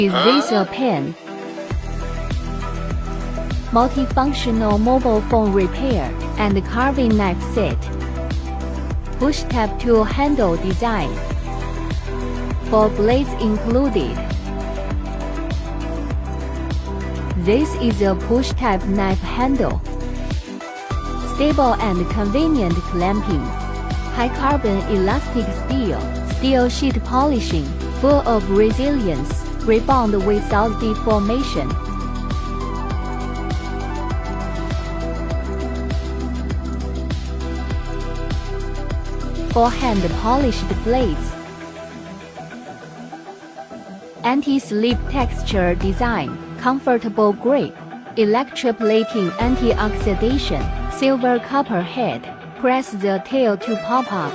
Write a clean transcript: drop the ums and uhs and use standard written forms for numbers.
Is this a pen? Multifunctional mobile phone repair and carving knife set. Push tab tool handle design. 4 blades included. This is a push tab knife handle. Stable and convenient clamping. High carbon elastic steel. Steel sheet polishing. Full of resilience. Rebound without deformation. For hand polished blades. Anti-slip texture design. Comfortable grip. Electroplating anti-oxidation. Silver copper head. Press the tail to pop up.